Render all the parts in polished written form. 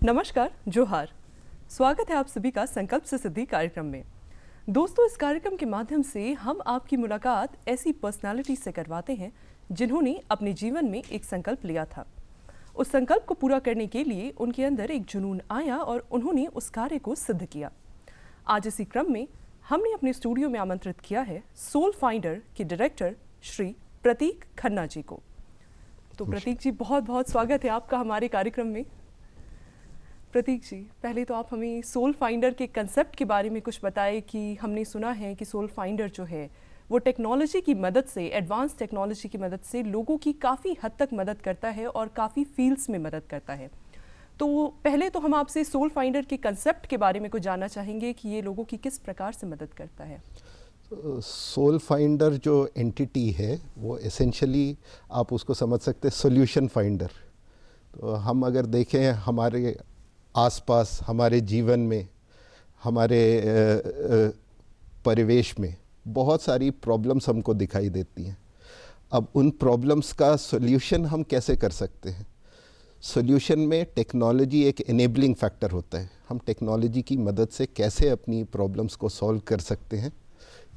नमस्कार, जोहार। स्वागत है आप सभी का संकल्प से सिद्धि कार्यक्रम में। दोस्तों, इस कार्यक्रम के माध्यम से हम आपकी मुलाकात ऐसी पर्सनालिटी से करवाते हैं जिन्होंने अपने जीवन में एक संकल्प लिया था। उस संकल्प को पूरा करने के लिए उनके अंदर एक जुनून आया और उन्होंने उस कार्य को सिद्ध किया। आज इसी क्रम में हमने अपने स्टूडियो में आमंत्रित किया है सोल फाइंडर के डायरेक्टर श्री प्रतीक खन्ना जी को। तो प्रतीक जी, बहुत बहुत स्वागत है आपका हमारे कार्यक्रम में। प्रतीक जी, पहले तो आप हमें सोल फाइंडर के कंसेप्ट के बारे में कुछ बताएं कि हमने सुना है कि सोल फाइंडर जो है वो टेक्नोलॉजी की मदद से, एडवांस टेक्नोलॉजी की मदद से लोगों की काफ़ी हद तक मदद करता है और काफ़ी फील्ड्स में मदद करता है। तो पहले तो हम आपसे सोल फाइंडर के कंसेप्ट के बारे में कुछ जानना चाहेंगे कि ये लोगों की किस प्रकार से मदद करता है। सोल फाइंडर जो एंटिटी है वो एसेंशियली आप उसको समझ सकते हैं सॉल्यूशन फाइंडर। तो हम अगर देखें हमारे आसपास, हमारे जीवन में, हमारे परिवेश में बहुत सारी प्रॉब्लम्स हमको दिखाई देती हैं। अब उन प्रॉब्लम्स का सॉल्यूशन हम कैसे कर सकते हैं? सॉल्यूशन में टेक्नोलॉजी एक एनेबलिंग फैक्टर होता है। हम टेक्नोलॉजी की मदद से कैसे अपनी प्रॉब्लम्स को सॉल्व कर सकते हैं,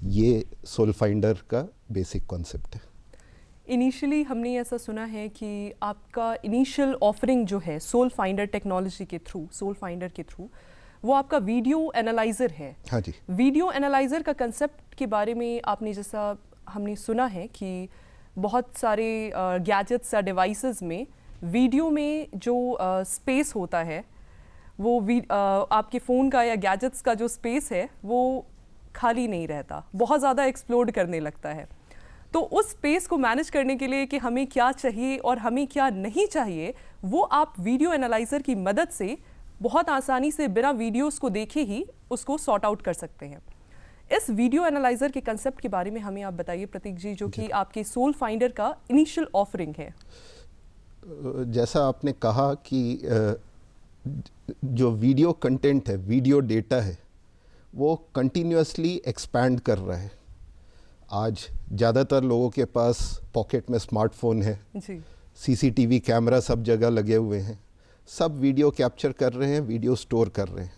ये सोल फाइंडर का बेसिक कॉन्सेप्ट है। इनिशियली हमने ऐसा सुना है कि आपका इनिशियल ऑफरिंग जो है सोल फाइंडर टेक्नोलॉजी के थ्रू, सोल फाइंडर के थ्रू, वो आपका वीडियो एनालाइज़र है। हाँ जी। वीडियो एनालाइज़र का कंसेप्ट के बारे में आपने, जैसा हमने सुना है कि बहुत सारे गैजेट्स या डिवाइसेस में वीडियो में जो स्पेस होता है वो आपके फ़ोन का या गैजेट्स का जो स्पेस है वो खाली नहीं रहता, बहुत ज़्यादा एक्सप्लोड करने लगता है। तो उस स्पेस को मैनेज करने के लिए कि हमें क्या चाहिए और हमें क्या नहीं चाहिए, वो आप वीडियो एनालाइज़र की मदद से बहुत आसानी से बिना वीडियोस को देखे ही उसको सॉर्ट आउट कर सकते हैं। इस वीडियो एनालाइज़र के कंसेप्ट के बारे में हमें आप बताइए प्रतीक जी, जो कि आपके सोल फाइंडर का इनिशियल ऑफरिंग है। जैसा आपने कहा कि जो वीडियो कंटेंट है, वीडियो डेटा है, वो कंटिन्यूअसली एक्सपैंड कर रहा है। आज ज़्यादातर लोगों के पास पॉकेट में स्मार्टफोन है जी। सीसीटीवी कैमरा सब जगह लगे हुए हैं, सब वीडियो कैप्चर कर रहे हैं, वीडियो स्टोर कर रहे हैं।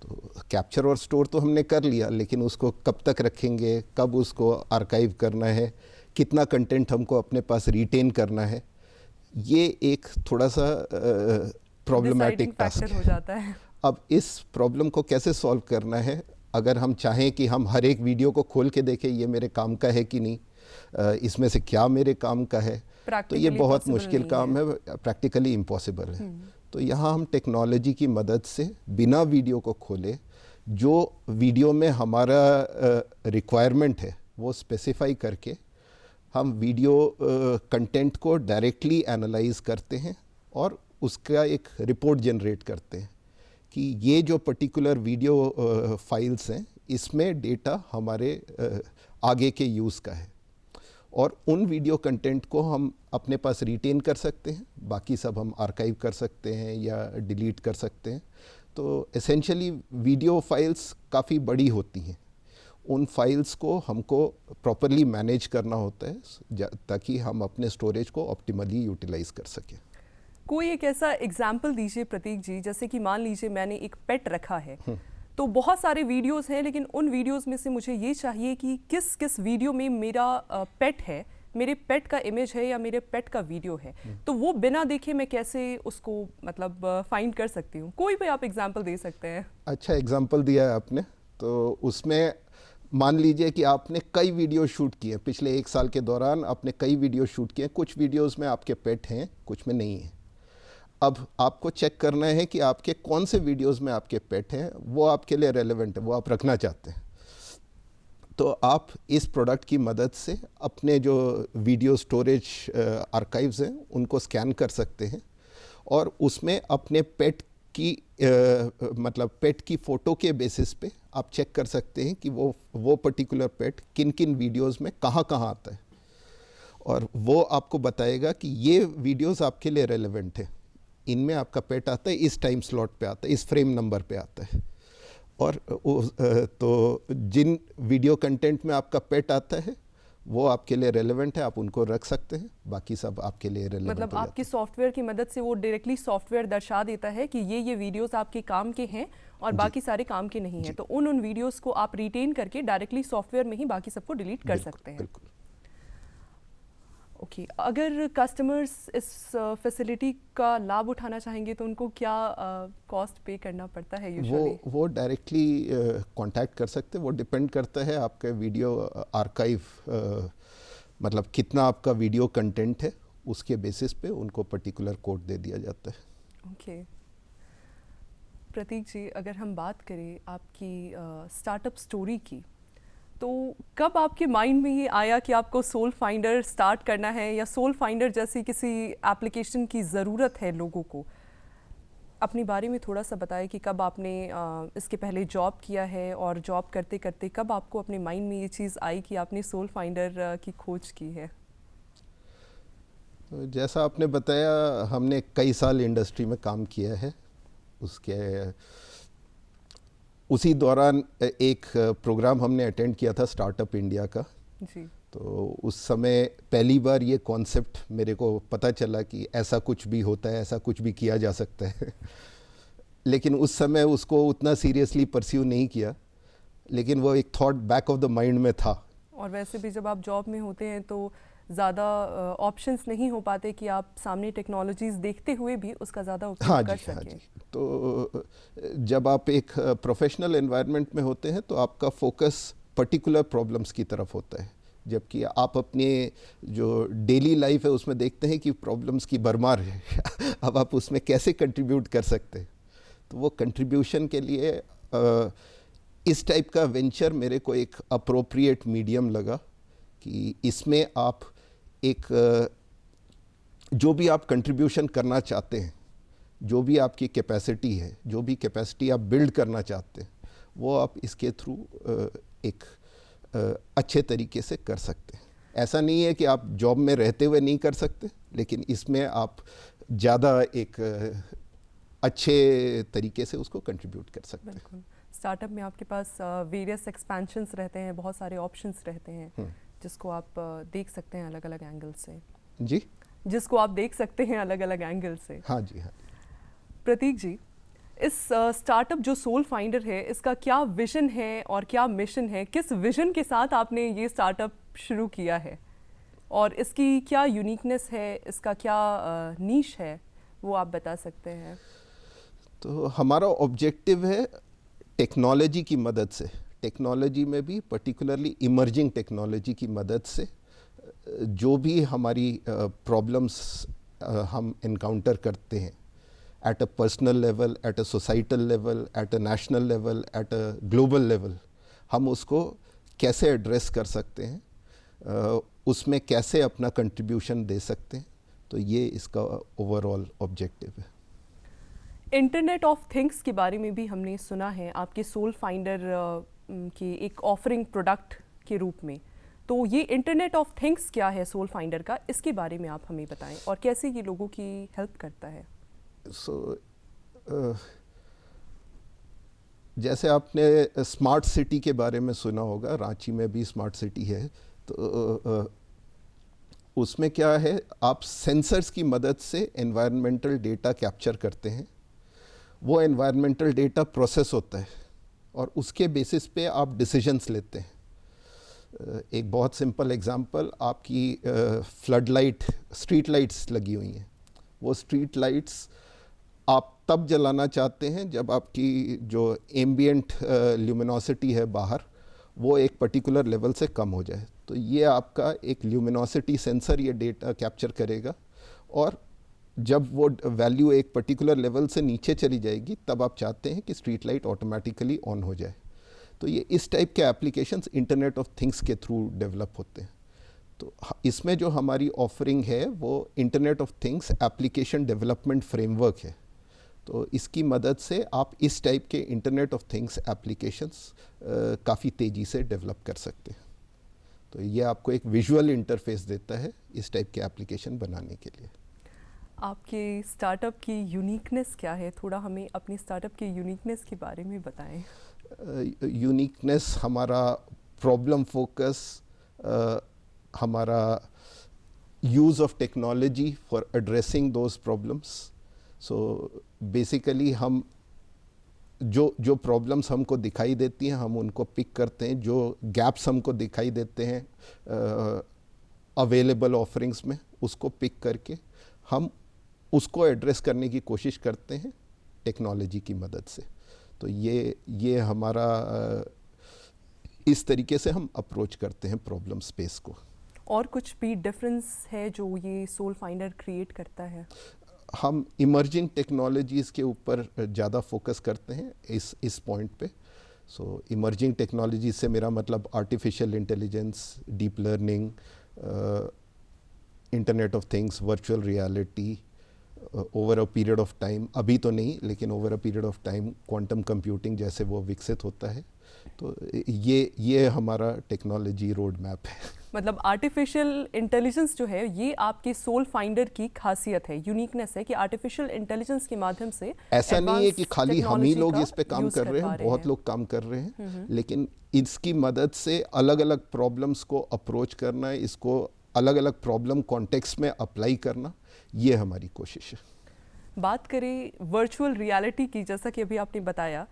तो कैप्चर और स्टोर तो हमने कर लिया, लेकिन उसको कब तक रखेंगे, कब उसको आर्काइव करना है, कितना कंटेंट हमको अपने पास रिटेन करना है, ये एक थोड़ा सा प्रॉब्लमैटिक टास्क हो जाता है। अब इस प्रॉब्लम को कैसे सॉल्व करना है? अगर हम चाहें कि हम हर एक वीडियो को खोल के देखें ये मेरे काम का है कि नहीं, इसमें से क्या मेरे काम का है, तो ये बहुत मुश्किल काम है, प्रैक्टिकली इम्पॉसिबल है। तो यहाँ हम टेक्नोलॉजी की मदद से बिना वीडियो को खोले जो वीडियो में हमारा रिक्वायरमेंट है वो स्पेसिफाई करके हम वीडियो कंटेंट को डायरेक्टली एनालाइज करते हैं और उसका एक रिपोर्ट जनरेट करते हैं कि ये जो पर्टिकुलर वीडियो फाइल्स हैं इसमें डेटा हमारे आगे के यूज़ का है और उन वीडियो कंटेंट को हम अपने पास रिटेन कर सकते हैं, बाकी सब हम आर्काइव कर सकते हैं या डिलीट कर सकते हैं। तो एसेंशियली वीडियो फाइल्स काफ़ी बड़ी होती हैं, उन फाइल्स को हमको प्रॉपरली मैनेज करना होता है ताकि हम अपने स्टोरेज को ऑप्टिमली यूटिलाइज कर सकें। कोई एक ऐसा एग्जाम्पल दीजिए प्रतीक जी, जैसे कि मान लीजिए मैंने एक पेट रखा है, तो बहुत सारे वीडियोस हैं, लेकिन उन वीडियोस में से मुझे ये चाहिए कि किस किस वीडियो में मेरा पेट है, मेरे पेट का इमेज है या मेरे पेट का वीडियो है, तो वो बिना देखे मैं कैसे उसको मतलब फाइंड कर सकती हूँ? कोई भी आप एग्जाम्पल दे सकते हैं। अच्छा एग्जाम्पल दिया है आपने, तो उसमें मान लीजिए कि आपने कई वीडियो शूट किए पिछले 1 साल के दौरान, आपने कई वीडियो शूट किए, कुछ वीडियोज़ में आपके पेट हैं, कुछ में नहीं है। अब आपको चेक करना है कि आपके कौन से वीडियोस में आपके पेट हैं, वो आपके लिए रेलेवेंट है, वो आप रखना चाहते हैं। तो आप इस प्रोडक्ट की मदद से अपने जो वीडियो स्टोरेज आर्काइव्स हैं उनको स्कैन कर सकते हैं और उसमें अपने पेट की मतलब पेट की फ़ोटो के बेसिस पे आप चेक कर सकते हैं कि वो पर्टिकुलर पेट किन किन वीडियोस में कहाँ कहाँ आता है और वो आपको बताएगा कि ये वीडियोस आपके लिए रेलेवेंट है, इनमें आपका पेट आता है, इस टाइम स्लॉट पे आता है, इस फ्रेम नंबर पे आता है। और तो जिन वीडियो कंटेंट में आपका पेट आता है वो आपके लिए रेलेवेंट है, आप उनको रख सकते हैं, बाकी सब आपके लिए रेलेवेंट मतलब आपकी सॉफ्टवेयर की मदद से वो डायरेक्टली सॉफ्टवेयर दर्शा देता है कि ये वीडियोस आपके काम के हैं और बाकी सारे काम के नहीं हैं, तो उन वीडियोस को आप रिटेन करके डायरेक्टली सॉफ्टवेयर में ही बाकी सबको डिलीट कर सकते हैं। बिल्कुल। ओके, अगर कस्टमर्स इस फैसिलिटी का लाभ उठाना चाहेंगे तो उनको क्या कॉस्ट पे करना पड़ता है यूजुअली? वो डायरेक्टली कांटेक्ट कर सकते हैं। वो डिपेंड करता है आपके वीडियो आर्काइव, मतलब कितना आपका वीडियो कंटेंट है, उसके बेसिस पे उनको पर्टिकुलर कोड दे दिया जाता है। ओके प्रतीक जी, अगर हम बात करें आपकी स्टार्टअप स्टोरी की, तो कब आपके माइंड में ये आया कि आपको सोल फाइंडर स्टार्ट करना है या सोल फाइंडर जैसी किसी एप्लीकेशन की ज़रूरत है लोगों को? अपने बारे में थोड़ा सा बताएं कि कब आपने इसके पहले जॉब किया है और जॉब करते करते कब आपको अपने माइंड में ये चीज़ आई कि आपने सोल फाइंडर की खोज की है? तो जैसा आपने बताया, हमने कई साल इंडस्ट्री में काम किया है। उसी दौरान एक प्रोग्राम हमने अटेंड किया था स्टार्टअप इंडिया का जी। तो उस समय पहली बार ये कॉन्सेप्ट मेरे को पता चला कि ऐसा कुछ भी होता है, ऐसा कुछ भी किया जा सकता है। लेकिन उस समय उसको उतना सीरियसली परस्यू नहीं किया, लेकिन वो एक thought back of the mind में था। और वैसे भी जब आप जॉब में होते हैं तो ज़्यादा ऑप्शंस नहीं हो पाते कि आप सामने टेक्नोलॉजीज़ देखते हुए भी उसका ज़्यादा उपयोग कर सकें। हाँ जी। तो जब आप एक प्रोफेशनल एनवायरनमेंट में होते हैं तो आपका फोकस पर्टिकुलर प्रॉब्लम्स की तरफ होता है, जबकि आप अपने जो डेली लाइफ है उसमें देखते हैं कि प्रॉब्लम्स की भरमार है। अब आप उसमें कैसे कंट्रीब्यूट कर सकते हैं, तो वो कंट्रीब्यूशन के लिए इस टाइप का वेंचर मेरे को एक अप्रोप्रिएट मीडियम लगा कि इसमें आप एक जो भी आप कंट्रीब्यूशन करना चाहते हैं, जो भी आपकी कैपेसिटी है, जो भी कैपेसिटी आप बिल्ड करना चाहते हैं, वो आप इसके थ्रू एक अच्छे तरीके से कर सकते हैं। ऐसा नहीं है कि आप जॉब में रहते हुए नहीं कर सकते, लेकिन इसमें आप ज़्यादा एक अच्छे तरीके से उसको कंट्रीब्यूट कर सकते हैं। बिल्कुल। स्टार्टअप में आपके पास वेरियस एक्सपेंशंस रहते हैं, बहुत सारे ऑप्शंस रहते हैं जिसको आप देख सकते हैं अलग अलग एंगल से। जी, जिसको आप देख सकते हैं अलग अलग एंगल से। हाँ जी, हाँ। प्रतीक जी, इस स्टार्टअप जो सोल फाइंडर है, इसका क्या विजन है और क्या मिशन है? किस विजन के साथ आपने ये स्टार्टअप शुरू किया है और इसकी क्या यूनिकनेस है, इसका क्या नीश है, वो आप बता सकते हैं? तो हमारा ऑब्जेक्टिव है टेक्नोलॉजी की मदद से, टेक्नोलॉजी में भी पर्टिकुलरली इमर्जिंग टेक्नोलॉजी की मदद से जो भी हमारी प्रॉब्लम्स हम इनकाउंटर करते हैं at a personal level, at a societal level, at a national level, at a global level, हम उसको कैसे एड्रेस कर सकते हैं, उसमें कैसे अपना कंट्रीब्यूशन दे सकते हैं। तो ये इसका ओवरऑल ऑब्जेक्टिव है। इंटरनेट ऑफ थिंग्स के बारे में भी हमने सुना है आपके सोल फाइंडर की एक ऑफरिंग प्रोडक्ट के रूप में, तो ये इंटरनेट ऑफ थिंग्स क्या है सोल फाइंडर का, इसके बारे में आप हमें बताएं और कैसे ये लोगों की हेल्प करता है? जैसे आपने स्मार्ट सिटी के बारे में सुना होगा, रांची में भी स्मार्ट सिटी है, तो उसमें क्या है, आप सेंसर्स की मदद से एनवायरमेंटल डेटा कैप्चर करते हैं, वो एनवायरमेंटल डेटा प्रोसेस होता है और उसके बेसिस पे आप डिसीजंस लेते हैं। एक बहुत सिंपल एग्जांपल, आपकी फ्लड लाइट, स्ट्रीट लाइट्स लगी हुई हैं, वो स्ट्रीट लाइट्स आप तब जलाना चाहते हैं जब आपकी जो एम्बिएंट ल्यूमिनोसिटी है बाहर, वो एक पर्टिकुलर लेवल से कम हो जाए। तो ये आपका एक ल्यूमिनोसिटी सेंसर ये डेटा कैप्चर करेगा और जब वो वैल्यू एक पर्टिकुलर लेवल से नीचे चली जाएगी तब आप चाहते हैं कि स्ट्रीट लाइट ऑटोमेटिकली ऑन हो जाए। तो ये इस टाइप के एप्लीकेशंस इंटरनेट ऑफ थिंग्स के थ्रू डेवलप होते हैं। तो इसमें जो हमारी ऑफरिंग है वो internet of things application development framework है। तो इसकी मदद से आप इस टाइप के इंटरनेट ऑफ थिंग्स एप्लीकेशंस काफ़ी तेज़ी से डेवलप कर सकते हैं। तो ये आपको एक विजुअल इंटरफेस देता है इस टाइप के एप्लीकेशन बनाने के लिए। आपके स्टार्टअप की यूनिकनेस क्या है? थोड़ा हमें अपनी स्टार्टअप की यूनिकनेस के बारे में बताएं। यूनिकनेस हमारा प्रॉब्लम फोकस, हमारा use of technology for addressing those problems. So basically हम जो प्रॉब्लम्स हमको दिखाई देती हैं हम उनको पिक करते हैं, जो गैप्स हमको दिखाई देते हैं अवेलेबल ऑफरिंग्स में उसको पिक करके हम उसको एड्रेस करने की कोशिश करते हैं टेक्नोलॉजी की मदद से। तो ये हमारा इस तरीके से हम अप्रोच करते हैं प्रॉब्लम स्पेस को। और कुछ भी डिफरेंस है जो ये सोल फाइंडर क्रिएट करता है? हम इमर्जिंग टेक्नोलॉजीज़ के ऊपर ज़्यादा फोकस करते हैं इस पॉइंट पे। सो इमर्जिंग टेक्नोलॉजीज से मेरा मतलब artificial intelligence, deep learning, internet of things, virtual reality, over a period of time, अभी तो नहीं लेकिन over a period of time quantum computing जैसे वो विकसित होता है। तो ये हमारा टेक्नोलॉजी रोड मैप है। मतलब आर्टिफिशियल इंटेलिजेंस जो है ये आपके सोल फाइंडर की खासियत है, यूनिकनेस है कि आर्टिफिशियल इंटेलिजेंस के माध्यम से ऐसा नहीं है कि खाली हम ही लोग इस पे काम कर रहे हैं, बहुत लोग काम कर रहे हैं, लेकिन इसकी मदद से अलग अलग प्रॉब्लम्स को अप्रोच करना, इसको अलग अलग प्रॉब्लम कॉन्टेक्स्ट में अप्लाई करना, ये हमारी कोशिश है। बात करें वर्चुअल रियलिटी की, जैसा कि अभी आपने बताया,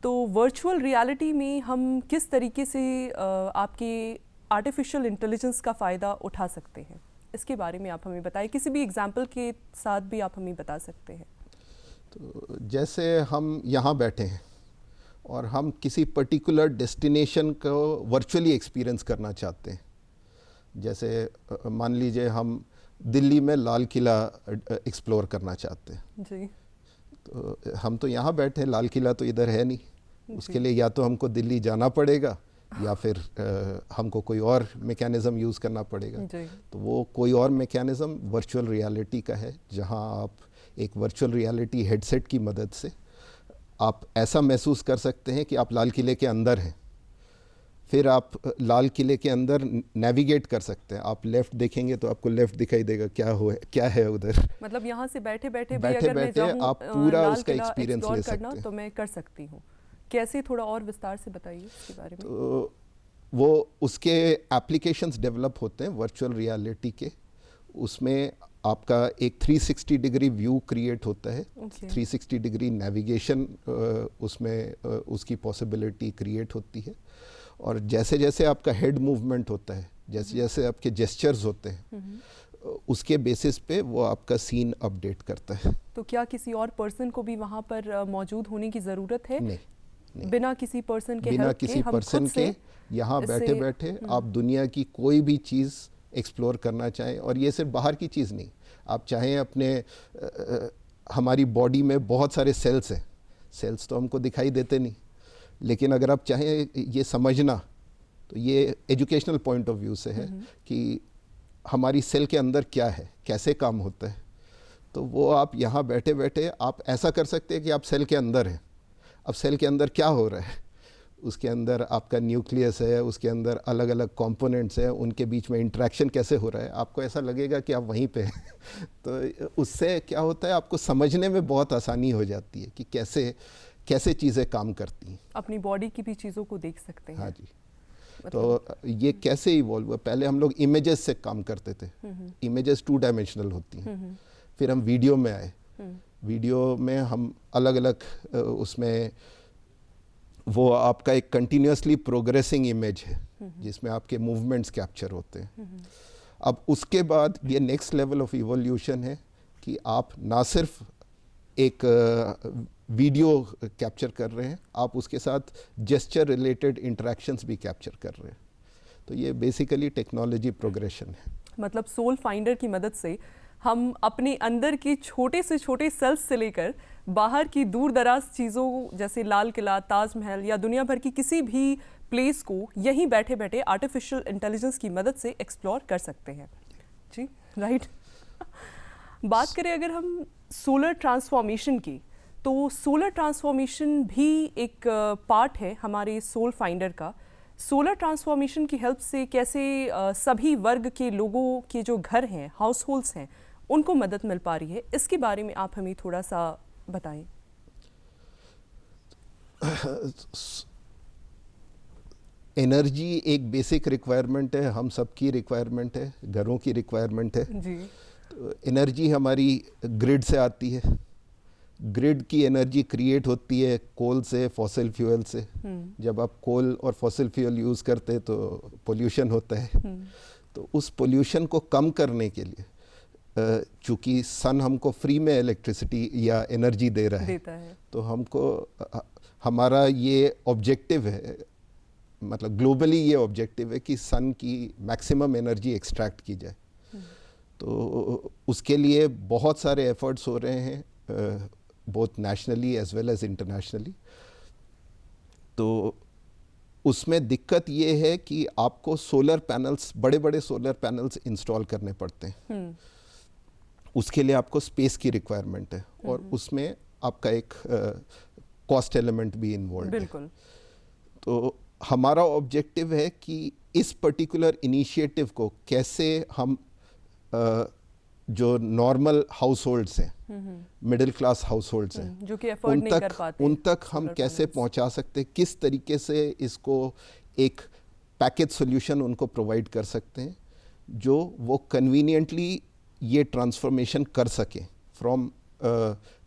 तो वर्चुअल रियलिटी में हम किस तरीके से आपके आर्टिफिशियल इंटेलिजेंस का फ़ायदा उठा सकते हैं, इसके बारे में आप हमें बताएं। किसी भी एग्जाम्पल के साथ भी आप हमें बता सकते हैं। तो जैसे हम यहाँ बैठे हैं और हम किसी पर्टिकुलर डेस्टिनेशन को वर्चुअली एक्सपीरियंस करना चाहते हैं। जैसे मान लीजिए हम दिल्ली में लाल किला एक्सप्लोर करना चाहते हैं जी। तो हम तो यहाँ बैठे हैं, लाल किला तो इधर है नहीं, उसके लिए या तो हमको दिल्ली जाना पड़ेगा या फिर हमको कोई और मैकेनिज़्म यूज़ करना पड़ेगा। तो वो कोई और मैकेनिज़्म वर्चुअल रियलिटी का है, जहाँ आप एक वर्चुअल रियलिटी हेडसेट की मदद से आप ऐसा महसूस कर सकते हैं कि आप लाल किले के अंदर हैं। फिर आप लाल किले के अंदर नेविगेट कर सकते हैं। आप लेफ़्ट देखेंगे तो आपको लेफ़्ट दिखाई देगा क्या है उधर। मतलब यहाँ से बैठे बैठे अगर मैं जाऊँ आप पूरा उसका एक्सपीरियंस ले सकते हैं, तो मैं कर सकती हूँ। कैसे, थोड़ा और विस्तार से बताइए इसके बारे में। तो वो उसके एप्लीकेशंस डेवलप होते हैं वर्चुअल रियलिटी के, उसमें आपका एक 360 डिग्री व्यू क्रिएट होता है। 360 डिग्री नेविगेशन उसमें उसकी पॉसिबिलिटी क्रिएट होती है। और जैसे जैसे आपका हेड मूवमेंट होता है, जैसे जैसे आपके जेस्चर्स होते हैं, उसके बेसिस पे वो आपका सीन अपडेट करता है। तो क्या किसी और पर्सन को भी वहाँ पर मौजूद होने की ज़रूरत है? नहीं। बिना किसी पर्सन के बिना किसी पर्सन के यहाँ बैठे बैठे आप दुनिया की कोई भी चीज़ एक्सप्लोर करना चाहें, और ये सिर्फ बाहर की चीज़ नहीं, आप चाहें अपने हमारी बॉडी में बहुत सारे सेल्स हैं, सेल्स तो हमको दिखाई देते नहीं, लेकिन अगर आप चाहें ये समझना, तो ये एजुकेशनल पॉइंट ऑफ व्यू से है कि हमारी सेल के अंदर क्या है, कैसे काम होता है। तो वो आप यहाँ बैठे बैठे आप ऐसा कर सकते हैं कि आप सेल के अंदर हैं। अब सेल के अंदर क्या हो रहा है, उसके अंदर आपका न्यूक्लियस है, उसके अंदर अलग अलग कंपोनेंट्स हैं, उनके बीच में इंटरेक्शन कैसे हो रहा है, आपको ऐसा लगेगा कि आप वहीं पे हैं। तो उससे क्या होता है, आपको समझने में बहुत आसानी हो जाती है कि कैसे चीज़ें काम करती हैं। अपनी बॉडी की भी चीज़ों को देख सकते हैं। हाँ जी। तो ये कैसे इवॉल्व हुआ, पहले हम लोग इमेजेस से काम करते थे, इमेजेस 2 डायमेंशनल होती हैं, फिर हम वीडियो में आए, वीडियो में हम अलग अलग उसमें वो आपका एक कंटिन्यूसली प्रोग्रेसिंग इमेज है जिसमें आपके मूवमेंट्स कैप्चर होते हैं। अब उसके बाद ये नेक्स्ट लेवल ऑफ इवोल्यूशन है कि आप ना सिर्फ एक वीडियो कैप्चर कर रहे हैं, आप उसके साथ जेस्चर रिलेटेड इंटरेक्शंस भी कैप्चर कर रहे हैं। तो ये बेसिकली टेक्नोलॉजी प्रोग्रेशन है। मतलब सोल फाइंडर की मदद से हम अपने अंदर के छोटे से छोटे सेल्स से लेकर बाहर की दूर दराज चीज़ों जैसे लाल किला, ताजमहल या दुनिया भर की किसी भी प्लेस को यहीं बैठे बैठे आर्टिफिशियल इंटेलिजेंस की मदद से एक्सप्लोर कर सकते हैं। जी राइट। बात करें अगर हम सोलर ट्रांसफॉर्मेशन की, तो सोलर ट्रांसफॉर्मेशन भी एक पार्ट है हमारे सोल फाइंडर का। सोलर ट्रांसफॉर्मेशन की हेल्प से कैसे सभी वर्ग के लोगों के जो घर हैं, हाउस होल्ड्स हैं, उनको मदद मिल पा रही है, इसके बारे में आप हमें थोड़ा सा बताएं। एनर्जी एक बेसिक रिक्वायरमेंट है, हम सबकी रिक्वायरमेंट है, घरों की रिक्वायरमेंट है जी। तो एनर्जी हमारी ग्रिड से आती है। ग्रिड की एनर्जी क्रिएट होती है कोल से, फॉसिल फ्यूल से। जब आप कोल और फॉसिल फ्यूल यूज़ करते हैं तो पोल्यूशन होता है। तो उस पोल्यूशन को कम करने के लिए चूँकि सन हमको फ्री में इलेक्ट्रिसिटी या एनर्जी दे रहा है, तो हमको हमारा ये ऑब्जेक्टिव है, मतलब ग्लोबली ये ऑब्जेक्टिव है कि सन की मैक्सिमम एनर्जी एक्सट्रैक्ट की जाए। तो उसके लिए बहुत सारे एफर्ट्स हो रहे हैं, both nationally as well as internationally. तो उसमें दिक्कत ये है कि आपको सोलर पैनल्स, बड़े बड़े सोलर पैनल्स इंस्टॉल करने पड़ते हैं। उसके लिए आपको स्पेस की रिक्वायरमेंट है और उसमें आपका एक कॉस्ट एलिमेंट भी इन्वॉल्व है। तो हमारा ऑब्जेक्टिव है कि इस पर्टिकुलर इनिशिएटिव को कैसे हम जो नॉर्मल हाउस होल्ड्स हैं, मिडिल क्लास हाउस होल्ड्स हैं, जो कि अफोर्ड नहीं कर पाते, उन तक हम कैसे पहुंचा सकते हैं, किस तरीके से इसको एक पैकेज सॉल्यूशन उनको प्रोवाइड कर सकते हैं जो वो कन्वीनियंटली ये ट्रांसफॉर्मेशन कर सकें from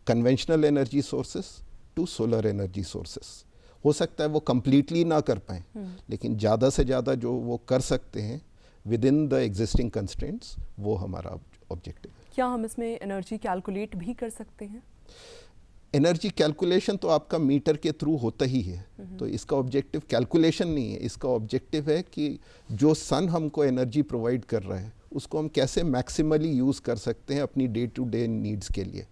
conventional energy sources to solar energy sources. हो सकता है वो कंप्लीटली ना कर पाएँ, लेकिन ज़्यादा से ज़्यादा जो वो कर सकते हैं with in the existing constraints, वो हमारा ऑब्जेक्टिव है। क्या हम इसमें एनर्जी कैलकुलेट भी कर सकते हैं? एनर्जी कैलकुलेशन तो आपका मीटर के थ्रू होता ही है, तो इसका ऑब्जेक्टिव कैलकुलेशन नहीं है। इसका ऑब्जेक्टिव है कि जो सन हमको एनर्जी प्रोवाइड कर रहा है उसको हम कैसे मैक्सिमली यूज़ कर सकते हैं अपनी डे टू डे नीड्स के लिए,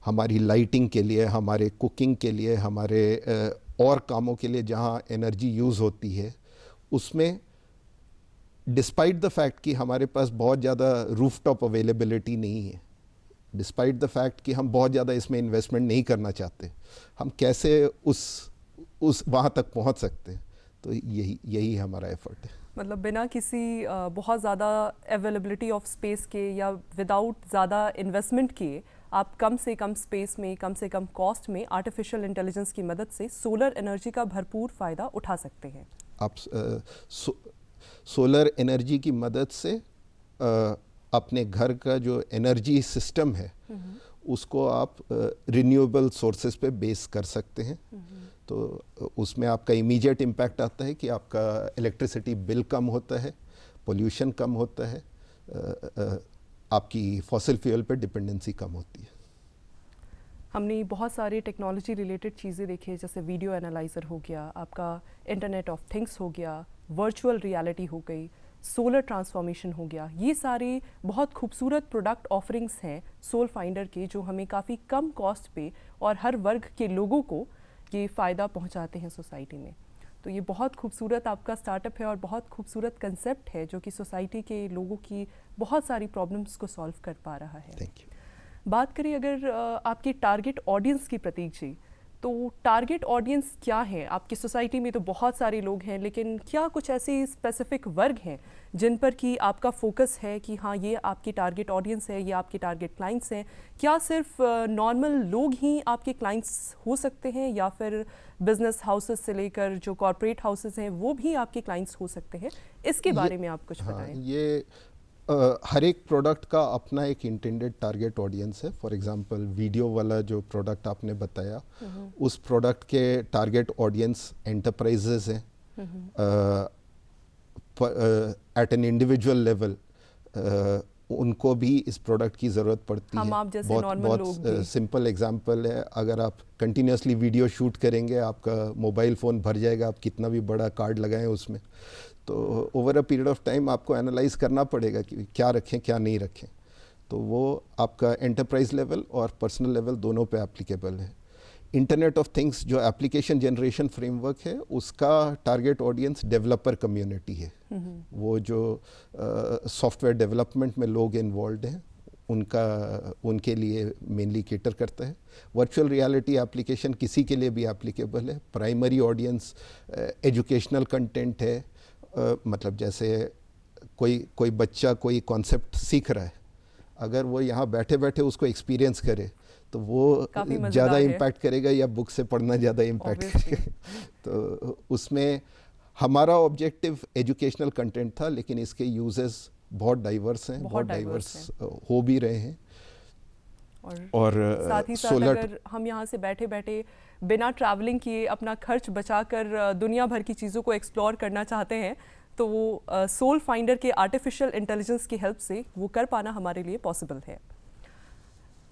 हमारी लाइटिंग के लिए, हमारे कुकिंग के लिए, हमारे और कामों के लिए जहाँ एनर्जी यूज़ होती है। उसमें डिस्पाइट द फैक्ट कि हमारे पास बहुत ज़्यादा रूफटॉप अवेलेबिलिटी नहीं है, डिस्पाइट द फैक्ट कि हम बहुत ज़्यादा इसमें इन्वेस्टमेंट नहीं करना चाहते, हम कैसे उस वहाँ तक पहुँच सकते हैं। तो यही हमारा एफर्ट है। मतलब बिना किसी बहुत ज़्यादा अवेलेबिलिटी ऑफ स्पेस के या विदाउट ज़्यादा इन्वेस्टमेंट किए आप कम से कम स्पेस में, कम से कम कॉस्ट में आर्टिफिशियल इंटेलिजेंस की मदद से सोलर एनर्जी का भरपूर फ़ायदा उठा सकते हैं। आप सोलर एनर्जी की मदद से अपने घर का जो एनर्जी सिस्टम है उसको आप रिन्यूएबल सोर्सेज पे बेस कर सकते हैं। तो उसमें आपका इमीडिएट इम्पैक्ट आता है कि आपका इलेक्ट्रिसिटी बिल कम होता है, पोल्यूशन कम होता है, आपकी फॉसिल फ्यूल पे डिपेंडेंसी कम होती है। हमने बहुत सारी टेक्नोलॉजी रिलेटेड चीज़ें देखी, जैसे वीडियो एनालाइज़र हो गया, आपका इंटरनेट ऑफ थिंग्स हो गया, वर्चुअल रियलिटी हो गई, सोलर ट्रांसफॉर्मेशन हो गया। ये सारे बहुत खूबसूरत प्रोडक्ट ऑफरिंग्स हैं सोल फाइंडर के, जो हमें काफ़ी कम कॉस्ट पे और हर वर्ग के लोगों को ये फ़ायदा पहुंचाते हैं सोसाइटी में। तो ये बहुत खूबसूरत आपका स्टार्टअप है और बहुत खूबसूरत कंसेप्ट है जो कि सोसाइटी के लोगों की बहुत सारी प्रॉब्लम्स को सॉल्व कर पा रहा है। Thank you. बात करें अगर आपकी टारगेट ऑडियंस की, प्रतीक जी, तो टारगेट ऑडियंस क्या है आपकी सोसाइटी में? तो बहुत सारे लोग हैं, लेकिन क्या कुछ ऐसे स्पेसिफिक वर्ग हैं जिन पर कि आपका फोकस है कि हाँ ये आपकी टारगेट ऑडियंस है, ये आपके टारगेट क्लाइंट्स हैं? क्या सिर्फ नॉर्मल लोग ही आपके क्लाइंट्स हो सकते हैं या फिर बिजनेस हाउसेस से लेकर जो कॉर्पोरेट हाउसेस हैं वो भी आपके क्लाइंट्स हो सकते हैं? इसके बारे में आप कुछ बताएं। ये हर एक प्रोडक्ट का अपना एक इंटेंडेड टारगेट ऑडियंस है। फॉर एग्जांपल वीडियो वाला जो प्रोडक्ट आपने बताया, उस प्रोडक्ट के टारगेट ऑडियंस एंटरप्राइजेस हैं। एट एन इंडिविजुअल लेवल उनको भी इस प्रोडक्ट की ज़रूरत पड़ती है। आप जैसे बहुत सिंपल एग्जांपल है, अगर आप कंटिन्यूसली वीडियो शूट करेंगे आपका मोबाइल फ़ोन भर जाएगा, आप कितना भी बड़ा कार्ड लगाएं उसमें, तो over a period of time आपको एनालाइज करना पड़ेगा कि क्या रखें क्या नहीं रखें। तो वो आपका एंटरप्राइज लेवल और पर्सनल लेवल दोनों पे एप्लीकेबल है। इंटरनेट ऑफ थिंग्स जो एप्लीकेशन जनरेशन फ्रेमवर्क है, उसका टारगेट ऑडियंस डेवलपर कम्युनिटी है। वो जो सॉफ्टवेयर डेवलपमेंट में लोग इन्वॉल्व हैं उनके लिए मेनली केटर करता है। वर्चुअल रियलिटी एप्लीकेशन किसी के लिए भी एप्लीकेबल है। प्राइमरी ऑडियंस एजुकेशनल कंटेंट है, मतलब जैसे कोई बच्चा कोई कॉन्सेप्ट सीख रहा है, अगर वो यहाँ बैठे बैठे उसको एक्सपीरियंस करे तो वो ज़्यादा इम्पैक्ट करेगा या बुक से पढ़ना ज़्यादा इम्पैक्ट करेगा। तो उसमें हमारा ऑब्जेक्टिव एजुकेशनल कंटेंट था, लेकिन इसके यूजेस बहुत डाइवर्स हैं, बहुत डाइवर्स हो भी रहे हैं। और साथ ही साथ अगर हम यहाँ से बैठे बैठे बिना ट्रैवलिंग किए अपना खर्च बचाकर दुनिया भर की चीज़ों को एक्सप्लोर करना चाहते हैं, तो वो सोल फाइंडर के आर्टिफिशियल इंटेलिजेंस की हेल्प से वो कर पाना हमारे लिए पॉसिबल है।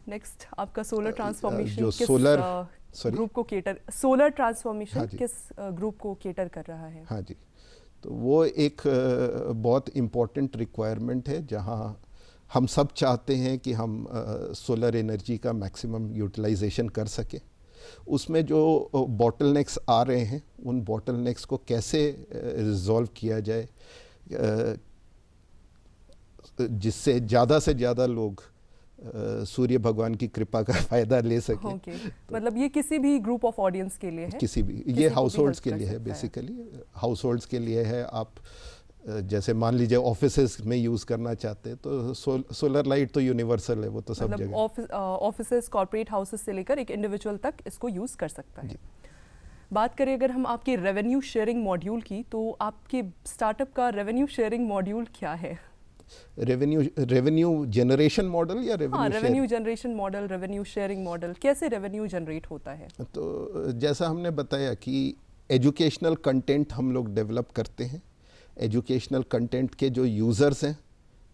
नेक्स्ट, आपका सोलर ट्रांसफॉर्मेशन किस ग्रुप को केटर, सोलर ट्रांसफॉर्मेशन किस ग्रुप को केटर कर रहा है? हाँ जी, तो वो एक बहुत इम्पोर्टेंट रिक्वायरमेंट है, जहाँ हम सब चाहते हैं कि हम सोलर एनर्जी का मैक्सिमम यूटिलाइजेशन कर सकें। उसमें जो बॉटलनेक्स आ रहे हैं, उन बॉटलनेक्स को कैसे रिजॉल्व किया जाए जिससे ज़्यादा से ज़्यादा लोग सूर्य भगवान की कृपा का फ़ायदा ले सकें। मतलब ये किसी भी ग्रुप ऑफ ऑडियंस के लिए है? किसी भी, ये हाउस होल्ड्स के लिए है, बेसिकली हाउस होल्ड्स के लिए है। आप जैसे मान लीजिए ऑफिसेस में यूज़ करना चाहते हैं तो सोलर लाइट तो यूनिवर्सल है, वो तो सब जगह, ऑफिसेस, कॉर्पोरेट हाउसेस से लेकर एक इंडिविजुअल तक इसको यूज़ कर सकता है। बात करें अगर हम आपके रेवेन्यू शेयरिंग मॉड्यूल की, तो आपके स्टार्टअप का रेवेन्यू शेयरिंग मॉड्यूल क्या है? रेवेन्यू जनरेशन मॉडल या revenue generation model, revenue sharing model, कैसे रेवेन्यू जनरेट होता है? तो जैसा हमने बताया कि एजुकेशनल कंटेंट हम लोग डेवलप करते हैं। एजुकेशनल कंटेंट के जो यूज़र्स हैं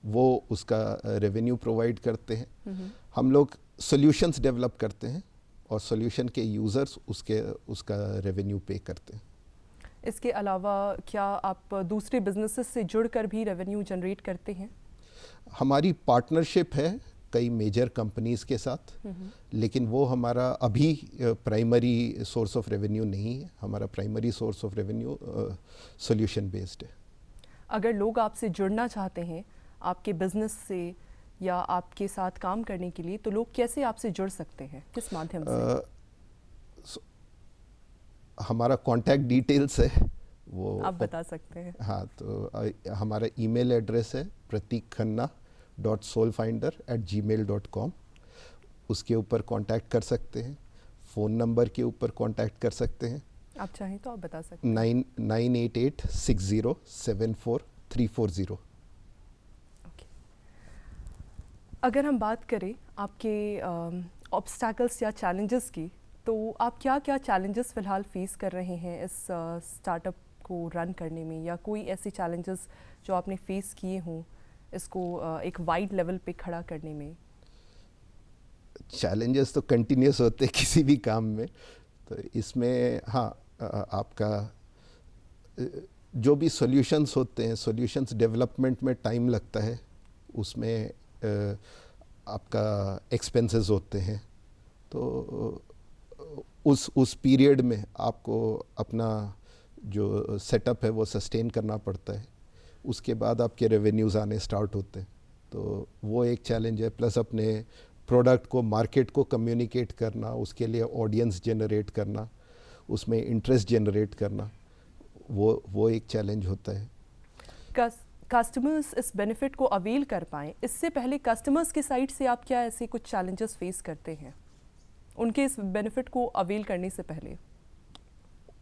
वो उसका रेवेन्यू प्रोवाइड करते हैं। हम लोग सॉल्यूशंस डेवलप करते हैं और सॉल्यूशन के यूज़र्स उसका रेवेन्यू पे करते हैं। इसके अलावा क्या आप दूसरे बिजनेसेस से जुड़कर भी रेवेन्यू जनरेट करते हैं? हमारी पार्टनरशिप है कई मेजर कंपनीज़ के साथ, लेकिन वो हमारा अभी प्राइमरी सोर्स ऑफ रेवेन्यू नहीं है। हमारा primary source of revenue solution based है। अगर लोग आपसे जुड़ना चाहते हैं आपके बिजनेस से या आपके साथ काम करने के लिए, तो लोग कैसे आपसे जुड़ सकते हैं, किस माध्यम से? हमारा कॉन्टैक्ट डिटेल्स है, वो आप बता सकते हैं? हाँ, तो हमारा ईमेल एड्रेस है prateekkhanna.soulfinder@gmail.com। उसके ऊपर कांटेक्ट कर सकते हैं। फ़ोन नंबर के ऊपर कांटेक्ट कर सकते हैं। आप चाहें तो आप बता सकते हैं। 9886074340। ओके। अगर हम बात करें आपके ऑब्स्टैकल्स या चैलेंजेस की, तो आप क्या क्या चैलेंजेस फ़िलहाल फेस कर रहे हैं इस स्टार्टअप को रन करने में, या कोई ऐसे चैलेंजेस जो आपने फेस किए हों इसको एक वाइड लेवल पे खड़ा करने में? चैलेंजेस तो कंटिन्यूस होते हैं किसी भी काम में, तो इसमें हाँ, आपका जो भी सॉल्यूशंस होते हैं, सॉल्यूशंस डेवलपमेंट में टाइम लगता है, उसमें आपका एक्सपेंसेस होते हैं, तो उस पीरियड में आपको अपना जो सेटअप है वो सस्टेन करना पड़ता है। उसके बाद आपके रेवेन्यूज़ आने स्टार्ट होते हैं, तो वो एक चैलेंज है। प्लस अपने प्रोडक्ट को, मार्केट को कम्युनिकेट करना, उसके लिए ऑडियंस जनरेट करना, उसमें इंटरेस्ट जनरेट करना, वो एक चैलेंज होता है। कस्टमर्स इस बेनिफिट को अवेल कर पाएँ, इससे पहले कस्टमर्स के साइड से आप क्या ऐसे कुछ चैलेंजेस फेस करते हैं उनके इस बेनिफिट को अवेल करने से पहले?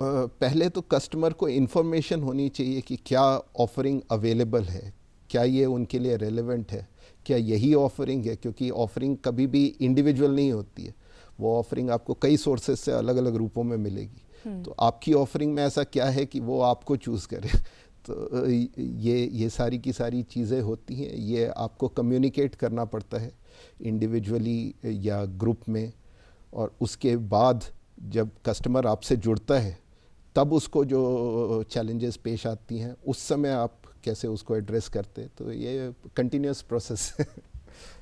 पहले तो कस्टमर को इन्फॉर्मेशन होनी चाहिए कि क्या ऑफरिंग अवेलेबल है, क्या ये उनके लिए रेलेवेंट है, क्या यही ऑफरिंग है, क्योंकि ऑफरिंग कभी भी इंडिविजुअल नहीं होती है। वो ऑफरिंग आपको कई सोर्सेज से अलग अलग रूपों में मिलेगी। तो आपकी ऑफरिंग में ऐसा क्या है कि वो आपको चूज़ करे। तो ये सारी की सारी चीज़ें होती हैं, ये आपको कम्युनिकेट करना पड़ता है इंडिविजुअली या ग्रुप में, और उसके बाद जब कस्टमर आपसे जुड़ता है तब उसको जो चैलेंजेस पेश आती हैं उस समय आप कैसे उसको एड्रेस करते हैं, तो ये कंटिन्यूस प्रोसेस है।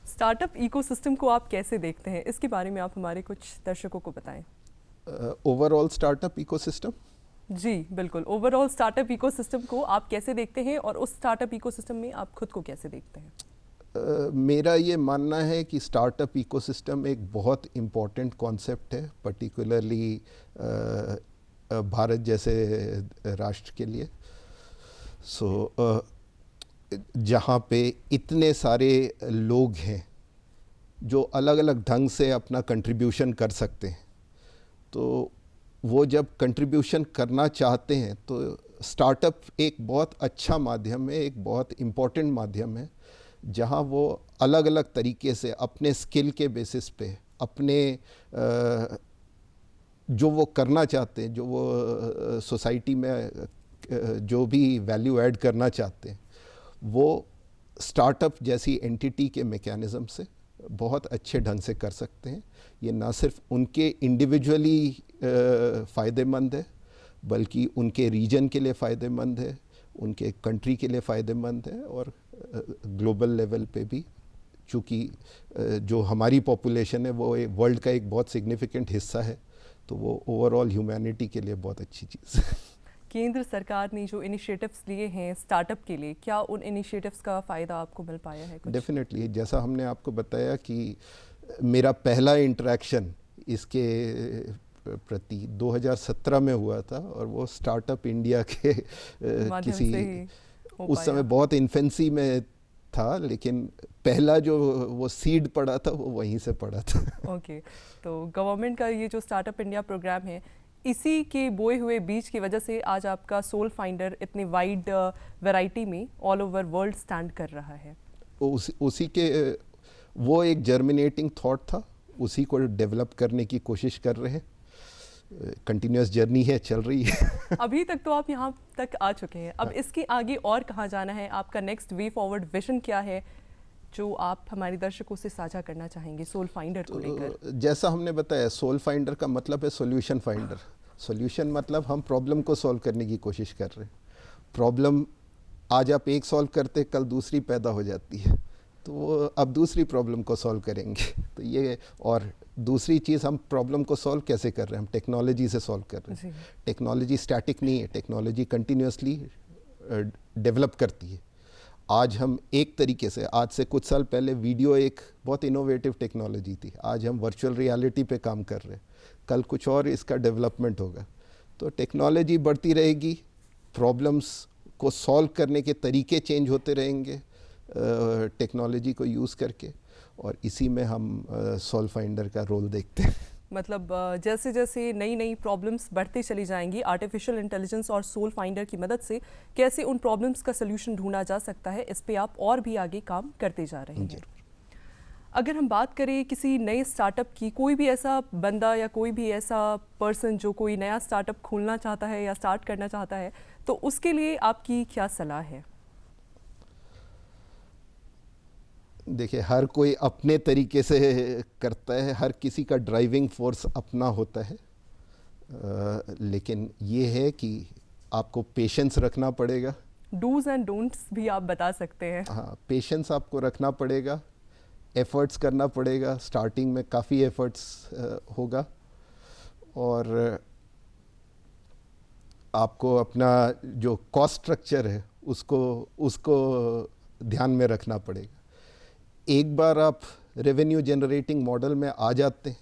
स्टार्टअप इकोसिस्टम को आप कैसे देखते हैं, इसके बारे में आप हमारे कुछ दर्शकों को बताएं। Overall startup ecosystem? जी बिल्कुल, ओवरऑल स्टार्टअप इकोसिस्टम को आप कैसे देखते हैं और उस स्टार्टअप इकोसिस्टम में आप खुद को कैसे देखते हैं? मेरा ये मानना है कि स्टार्टअप इकोसिस्टम एक बहुत इम्पॉर्टेंट कॉन्सेप्ट है, पर्टिकुलरली भारत जैसे राष्ट्र के लिए। जहाँ पे इतने सारे लोग हैं जो अलग अलग ढंग से अपना कंट्रीब्यूशन कर सकते हैं, तो वो जब कंट्रीब्यूशन करना चाहते हैं तो स्टार्टअप एक बहुत अच्छा माध्यम है, एक बहुत इम्पोर्टेंट माध्यम है, जहां वो अलग अलग तरीके से अपने स्किल के बेसिस पे अपने जो वो करना चाहते हैं, जो वो सोसाइटी में जो भी वैल्यू ऐड करना चाहते हैं, वो स्टार्टअप जैसी एंटिटी के मैकेनिज़्म से बहुत अच्छे ढंग से कर सकते हैं। ये ना सिर्फ उनके इंडिविजुअली फ़ायदेमंद है, बल्कि उनके रीजन के लिए फ़ायदेमंद है, उनके कंट्री के लिए फ़ायदेमंद है, और ग्लोबल लेवल पे भी, चूँकि जो हमारी पॉपुलेशन है वो वर्ल्ड का एक बहुत सिग्निफिकेंट हिस्सा है, तो वो ओवरऑल ह्यूमैनिटी के लिए बहुत अच्छी चीज़ है। केंद्र सरकार ने जो इनिशिएटिव्स लिए हैं स्टार्टअप के लिए, क्या उन इनिशिएटिव्स का फ़ायदा आपको मिल पाया है कुछ? डेफिनेटली, जैसा हमने आपको बताया कि मेरा पहला इंटरेक्शन इसके प्रति 2017 में हुआ था, और वो स्टार्टअप इंडिया के किसी उस समय बहुत इन्फेंसी में था, लेकिन पहला जो वो सीड पड़ा था वो वहीं से पड़ा था। ओके, तो गवर्नमेंट का ये जो स्टार्टअप इंडिया प्रोग्राम है, इसी के बोए हुए बीज की वजह से आज आपका सोल फाइंडर इतनी वाइड वैरायटी में ऑल ओवर वर्ल्ड स्टैंड कर रहा है। उसी के वो एक जर्मिनेटिंग थॉट था, उसी को डेवलप करने की कोशिश कर रहे हैं। कंटिन्यूस जर्नी है, चल रही है। अभी तक तो आप यहाँ तक आ चुके हैं, अब इसके आगे और कहाँ जाना है? आपका नेक्स्ट वे फॉरवर्ड विजन क्या है जो आप हमारे दर्शकों से साझा करना चाहेंगे सोल फाइंडर को लेकर? जैसा हमने बताया, सोल फाइंडर का मतलब है सॉल्यूशन फाइंडर। सॉल्यूशन मतलब हम प्रॉब्लम को सॉल्व करने की कोशिश कर रहे हैं। प्रॉब्लम आज आप एक सॉल्व करते, कल दूसरी पैदा हो जाती है, तो वो अब दूसरी प्रॉब्लम को सॉल्व करेंगे। तो ये, और दूसरी चीज़, हम प्रॉब्लम को सॉल्व कैसे कर रहे हैं? हम टेक्नोलॉजी से सॉल्व कर रहे हैं। टेक्नोलॉजी स्टैटिक नहीं है, टेक्नोलॉजी कंटिन्यूसली डेवलप करती है। आज हम एक तरीके से, आज से कुछ साल पहले वीडियो एक बहुत इनोवेटिव टेक्नोलॉजी थी, आज हम वर्चुअल रियलिटी पे काम कर रहे हैं, कल कुछ और इसका डेवलपमेंट होगा। तो टेक्नोलॉजी बढ़ती रहेगी, प्रॉब्लम्स को सॉल्व करने के तरीके चेंज होते रहेंगे टेक्नोलॉजी को यूज़ करके, और इसी में हम सोल फाइंडर का रोल देखते हैं। मतलब जैसे जैसे नई नई प्रॉब्लम्स बढ़ती चली जाएंगी, आर्टिफिशियल इंटेलिजेंस और सोल फाइंडर की मदद से कैसे उन प्रॉब्लम्स का सलूशन ढूंढा जा सकता है, इस पे आप और भी आगे काम करते जा रहे हैं। अगर हम बात करें किसी नए स्टार्टअप की, कोई भी ऐसा बंदा या कोई भी ऐसा पर्सन जो कोई नया स्टार्टअप खोलना चाहता है या स्टार्ट करना चाहता है, तो उसके लिए आपकी क्या सलाह है? देखिए, हर कोई अपने तरीके से करता है, हर किसी का ड्राइविंग फोर्स अपना होता है, लेकिन ये है कि आपको पेशेंस रखना पड़ेगा। डूज एंड डोंट्स भी आप बता सकते हैं? हाँ, पेशेंस आपको रखना पड़ेगा, एफर्ट्स करना पड़ेगा, स्टार्टिंग में काफ़ी एफर्ट्स होगा, और आपको अपना जो कॉस्ट स्ट्रक्चर है उसको ध्यान में रखना पड़ेगा। एक बार आप रेवेन्यू जनरेटिंग मॉडल में आ जाते हैं,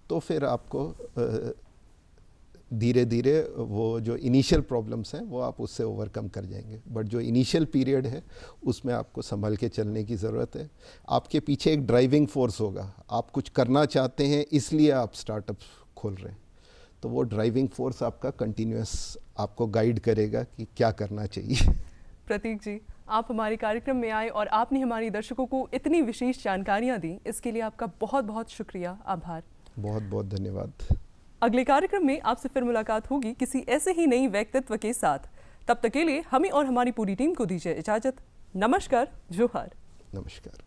तो फिर आपको धीरे धीरे वो जो इनिशियल प्रॉब्लम्स हैं वो आप उससे ओवरकम कर जाएंगे। बट जो इनिशियल पीरियड है उसमें आपको संभल के चलने की ज़रूरत है। आपके पीछे एक ड्राइविंग फोर्स होगा, आप कुछ करना चाहते हैं इसलिए आप स्टार्टअप खोल रहे हैं, तो वो ड्राइविंग फोर्स आपका कंटिन्यूस आपको गाइड करेगा कि क्या करना चाहिए। प्रतीक जी, आप हमारे कार्यक्रम में आए और आपने हमारे दर्शकों को इतनी विशेष जानकारियां दी, इसके लिए आपका बहुत बहुत शुक्रिया, आभार। बहुत बहुत धन्यवाद। अगले कार्यक्रम में आपसे फिर मुलाकात होगी किसी ऐसे ही नई व्यक्तित्व के साथ। तब तक के लिए हमें और हमारी पूरी टीम को दीजिए इजाजत। नमस्कार, जोहार। नमस्कार।